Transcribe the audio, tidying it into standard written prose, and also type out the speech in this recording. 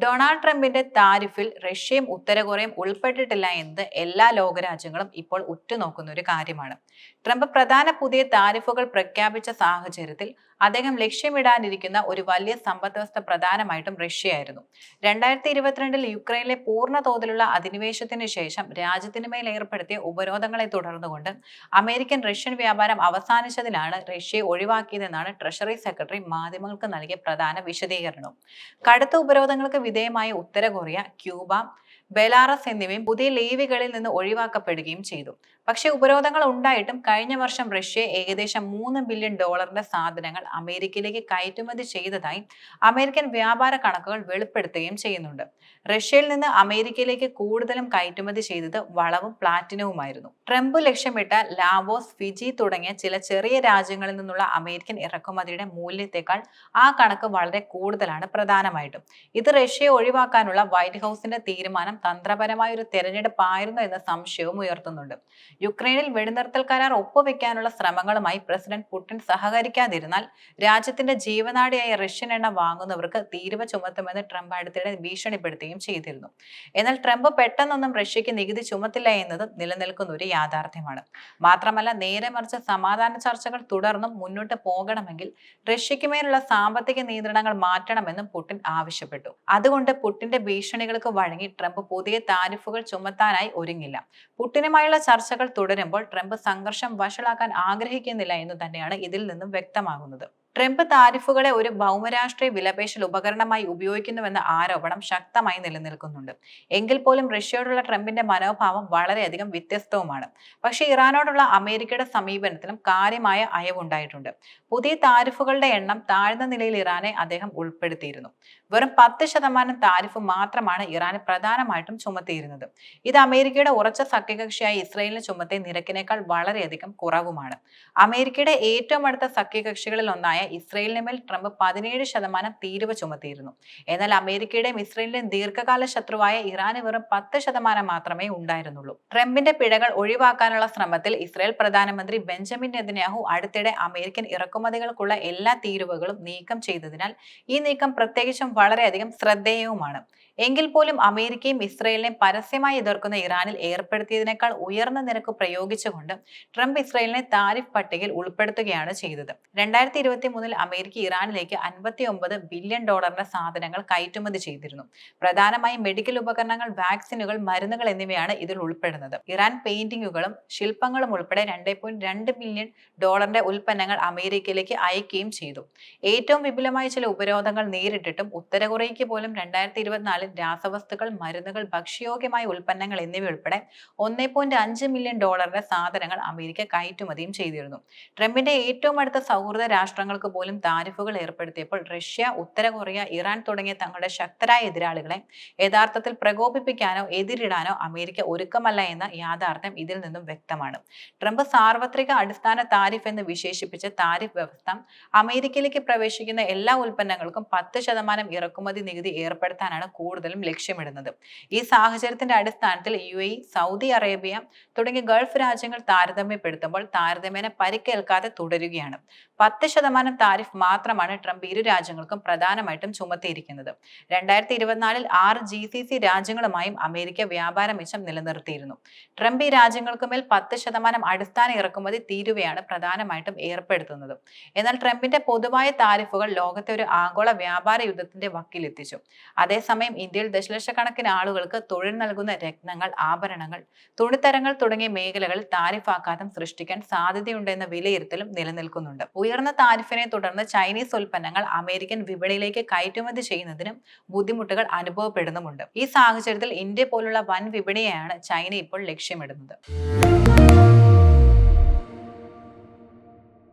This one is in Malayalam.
ഡൊണാൾഡ് ട്രംപിന്റെ താരിഫിൽ റഷ്യയും ഉത്തര കൊറിയയും ഉൾപ്പെട്ടിട്ടില്ല എന്നത് എല്ലാ ലോകരാജ്യങ്ങളും ഇപ്പോൾ ഉറ്റുനോക്കുന്ന ഒരു കാര്യമാണ്. ട്രംപ് പ്രധാന പുതിയ താരിഫുകൾ പ്രഖ്യാപിച്ച സാഹചര്യത്തിൽ അദ്ദേഹം ലക്ഷ്യമിടാനിരിക്കുന്ന ഒരു വലിയ സമ്പദ്വ്യവസ്ഥ പ്രധാനമായിട്ടും റഷ്യയായിരുന്നു. 2022 യുക്രൈനിലെ പൂർണ്ണ തോതിലുള്ള അധിനിവേശത്തിന് ശേഷം രാജ്യത്തിനു മേൽ ഏർപ്പെടുത്തിയ ഉപരോധങ്ങളെ തുടർന്നുകൊണ്ട് അമേരിക്കൻ റഷ്യൻ വ്യാപാരം അവസാനിച്ചതിനാണ് റഷ്യയെ ഒഴിവാക്കിയതെന്നാണ് ട്രഷറി സെക്രട്ടറി മാധ്യമങ്ങൾക്ക് നൽകിയ പ്രധാന വിശദീകരണം. കടുത്ത ഉപരോധങ്ങൾക്ക് വിധേയമായ ഉത്തര കൊറിയ, ക്യൂബ, ബെലാറസ് എന്നിവയും പുതിയ ലേവികളിൽ നിന്ന് ഒഴിവാക്കപ്പെടുകയും ചെയ്തു. പക്ഷേ ഉപരോധങ്ങൾ ഉണ്ടായിട്ടും കഴിഞ്ഞ വർഷം റഷ്യ ഏകദേശം $3 ബില്യൺ സാധനങ്ങൾ അമേരിക്കയിലേക്ക് കയറ്റുമതി ചെയ്തതായി അമേരിക്കൻ വ്യാപാര കണക്കുകൾ വെളിപ്പെടുത്തുകയും ചെയ്യുന്നുണ്ട്. റഷ്യയിൽ നിന്ന് അമേരിക്കയിലേക്ക് കൂടുതലും കയറ്റുമതി ചെയ്തത് വളവും പ്ലാറ്റിനവുമായിരുന്നു. ട്രംപ് ലക്ഷ്യമിട്ട ലാവോസ്, ഫിജി തുടങ്ങിയ ചില ചെറിയ രാജ്യങ്ങളിൽ നിന്നുള്ള അമേരിക്കൻ ഇറക്കുമതിയുടെ മൂല്യത്തെക്കാൾ ആ കണക്ക് വളരെ കൂടുതലാണ്. പ്രധാനമായിട്ടും ഇത് റഷ്യയെ ഒഴിവാക്കാനുള്ള വൈറ്റ് ഹൗസിന്റെ തീരുമാനം തന്ത്രപരമായ ഒരു തെരഞ്ഞെടുപ്പായിരുന്നു എന്ന സംശയവും ഉയർത്തുന്നുണ്ട്. യുക്രൈനിൽ വെടിനിർത്തൽ കരാർ ഒപ്പുവെക്കാനുള്ള ശ്രമങ്ങളുമായി പ്രസിഡന്റ് പുടിൻ സഹകരിക്കാതിരുന്നാൽ രാജ്യത്തിന്റെ ജീവനാഡിയായ റഷ്യൻ എണ്ണ വാങ്ങുന്നവർക്ക് തീരുവ ചുമത്തുമെന്ന് ട്രംപ് അടുത്തിടെ ഭീഷണിപ്പെടുത്തുകയും ചെയ്തിരുന്നു. എന്നാൽ ട്രംപ് പെട്ടെന്നൊന്നും റഷ്യക്ക് നികുതി ചുമത്തില്ല എന്നത് നിലനിൽക്കുന്ന ഒരു യാഥാർത്ഥ്യമാണ്. മാത്രമല്ല, നേരെ മറിച്ച് സമാധാന ചർച്ചകൾ തുടർന്നും മുന്നോട്ട് പോകണമെങ്കിൽ റഷ്യക്ക് മേലുള്ള സാമ്പത്തിക നിയന്ത്രണങ്ങൾ മാറ്റണമെന്നും പുടിൻ ആവശ്യപ്പെട്ടു. അതുകൊണ്ട് പുടിന്റെ ഭീഷണികൾക്ക് വഴങ്ങി ട്രംപ് പുതിയ താരിഫുകൾ ചുമത്താനായി ഒരുങ്ങില്ല. പുടിനുമായുള്ള ചർച്ചകൾ തുടരുമ്പോൾ ട്രംപ് സംഘർഷം വഷളാക്കാൻ ആഗ്രഹിക്കുന്നില്ല എന്ന് തന്നെയാണ് ഇതിൽ നിന്നും വ്യക്തമാകുന്നത്. ട്രംപ് താരിഫുകളെ ഒരു ഭൗമരാഷ്ട്രീയ വിലപേശൽ ഉപകരണമായി ഉപയോഗിക്കുന്നുവെന്ന ആരോപണം ശക്തമായി നിലനിൽക്കുന്നുണ്ട്. എങ്കിൽ പോലും റഷ്യയോടുള്ള ട്രംപിന്റെ മനോഭാവം വളരെയധികം വ്യത്യസ്തവുമാണ്. പക്ഷേ ഇറാനോടുള്ള അമേരിക്കയുടെ സമീപനത്തിലും കാര്യമായ അയവുണ്ടായിട്ടുണ്ട്. പുതിയ താരിഫുകളുടെ എണ്ണം താഴ്ന്ന നിലയിൽ ഇറാനെ അദ്ദേഹം ഉൾപ്പെടുത്തിയിരുന്നു. വെറും 10% താരിഫ് മാത്രമാണ് ഇറാന് പ്രധാനമായിട്ടും ചുമത്തിയിരുന്നത്. ഇത് അമേരിക്കയുടെ ഉറച്ച സഖ്യകക്ഷിയായ ഇസ്രയേലിന് ചുമത്തിയ നിരക്കിനേക്കാൾ വളരെയധികം കുറവുമാണ്. അമേരിക്കയുടെ ഏറ്റവും അടുത്ത സഖ്യകക്ഷികളിൽ ഒന്നായ ഇസ്രയേലിന് മേൽ ട്രംപ് 17% തീരുവ ചുമത്തിയിരുന്നു. എന്നാൽ അമേരിക്കയുടെയും ഇസ്രയേലിന്റെയും ദീർഘകാല ശത്രുവായ ഇറാന് വെറും 10% മാത്രമേ ഉണ്ടായിരുന്നുള്ളൂ. ട്രംപിന്റെ പിഴകൾ ഒഴിവാക്കാനുള്ള ശ്രമത്തിൽ ഇസ്രയേൽ പ്രധാനമന്ത്രി ബെഞ്ചമിൻ നെതന്യാഹു അടുത്തിടെ അമേരിക്കൻ ഇറക്കുമതികൾക്കുള്ള എല്ലാ തീരുവകളും നീക്കം ചെയ്തതിനാൽ ഈ നീക്കം പ്രത്യേകിച്ചും വളരെയധികം ശ്രദ്ധേയവുമാണ്. എങ്കിൽ പോലും അമേരിക്കയും ഇസ്രയേലിനെയും പരസ്യമായി എതിർക്കുന്ന ഇറാനിൽ ഏർപ്പെടുത്തിയതിനേക്കാൾ ഉയർന്ന നിരക്ക് പ്രയോഗിച്ചുകൊണ്ട് ട്രംപ് ഇസ്രയേലിനെ താരിഫ് പട്ടികയിൽ ഉൾപ്പെടുത്തുകയാണ് ചെയ്തത്. 2023 അമേരിക്ക ഇറാനിലേക്ക് $59 ബില്യൺ സാധനങ്ങൾ കയറ്റുമതി ചെയ്തിരുന്നു. പ്രധാനമായും മെഡിക്കൽ ഉപകരണങ്ങൾ, വാക്സിനുകൾ, മരുന്നുകൾ എന്നിവയാണ് ഇതിൽ ഉൾപ്പെടുന്നത്. ഇറാൻ പെയിന്റിങ്ങുകളും ശില്പങ്ങളും ഉൾപ്പെടെ $2.2 ബില്യൺ ഉൽപ്പന്നങ്ങൾ അമേരിക്കയിലേക്ക് അയക്കുകയും ചെയ്തു. ഏറ്റവും വിപുലമായ ചില ഉപരോധങ്ങൾ നേരിട്ടിട്ടും ഉത്തര കൊറിയയ്ക്ക് പോലും 2024 രാസവസ്തുക്കൾ, മരുന്നുകൾ, ഭക്ഷ്യയോഗ്യമായ ഉൽപ്പന്നങ്ങൾ എന്നിവ ഉൾപ്പെടെ $1.5 മില്യൺ സാധനങ്ങൾ അമേരിക്ക കയറ്റുമതിയും ചെയ്തിരുന്നു. ട്രംപിന്റെ ഏറ്റവും അടുത്ത സൗഹൃദ രാഷ്ട്രങ്ങൾക്ക് പോലും താരിഫുകൾ ഏർപ്പെടുത്തിയപ്പോൾ റഷ്യ, ഉത്തര കൊറിയ, ഇറാൻ തുടങ്ങിയ തങ്ങളുടെ ശക്തരായ എതിരാളികളെ യഥാർത്ഥത്തിൽ പ്രകോപിപ്പിക്കാനോ എതിരിടാനോ അമേരിക്ക ഒരുക്കമല്ല എന്ന യാഥാർത്ഥ്യം ഇതിൽ നിന്നും വ്യക്തമാണ്. ട്രംപ് സാർവത്രിക അടിസ്ഥാന താരിഫ് എന്ന് വിശേഷിപ്പിച്ച താരിഫ് വ്യവസ്ഥ അമേരിക്കയിലേക്ക് പ്രവേശിക്കുന്ന എല്ലാ ഉൽപ്പന്നങ്ങൾക്കും 10% ഇറക്കുമതി നികുതി ഏർപ്പെടുത്താനാണ് കൂടുതലും ലക്ഷ്യമിടുന്നത്. ഈ സാഹചര്യത്തിന്റെ അടിസ്ഥാനത്തിൽ UAE, സൗദി അറേബ്യ തുടങ്ങിയ ഗൾഫ് രാജ്യങ്ങൾ താരതമ്യപ്പെടുത്തുമ്പോൾ താരതമ്യേന പരിക്കേൽക്കാതെ തുടരുകയാണ്. 10% താരിഫ് മാത്രമാണ് ട്രംപ് ഇരു രാജ്യങ്ങൾക്കും പ്രധാനമായിട്ടും ചുമത്തിയിരിക്കുന്നത്. 2024 6 GCC രാജ്യങ്ങളുമായും അമേരിക്ക വ്യാപാര മിച്ചം നിലനിർത്തിയിരുന്നു. ട്രംപ് ഈ രാജ്യങ്ങൾക്കുമേൽ 10% അടിസ്ഥാന ഇറക്കുമതി തീരുവയാണ് പ്രധാനമായിട്ടും ഏർപ്പെടുത്തുന്നത്. എന്നാൽ ട്രംപിന്റെ പൊതുവായ താരിഫുകൾ ലോകത്തെ ഒരു ആഗോള വ്യാപാര യുദ്ധത്തിന്റെ വക്കിലെത്തിച്ചു. അതേസമയം ഇന്ത്യയിൽ ദശലക്ഷക്കണക്കിന് ആളുകൾക്ക് തൊഴിൽ നൽകുന്ന രത്നങ്ങൾ, ആഭരണങ്ങൾ, തുണിത്തരങ്ങൾ തുടങ്ങിയ മേഖലകളിൽ താരിഫ് ആഘാതം സൃഷ്ടിക്കാൻ സാധ്യതയുണ്ടെന്ന വിലയിരുത്തലും നിലനിൽക്കുന്നുണ്ട്. ഉയർന്ന താരിഫിനെ തുടർന്ന് ചൈനീസ് ഉൽപ്പന്നങ്ങൾ അമേരിക്കൻ വിപണിയിലേക്ക് കയറ്റുമതി ചെയ്യുന്നതിനും ബുദ്ധിമുട്ടുകൾ അനുഭവപ്പെടുന്നുമുണ്ട്. ഈ സാഹചര്യത്തിൽ ഇന്ത്യ പോലുള്ള വൻ വിപണിയെയാണ് ചൈന ഇപ്പോൾ ലക്ഷ്യമിടുന്നത്.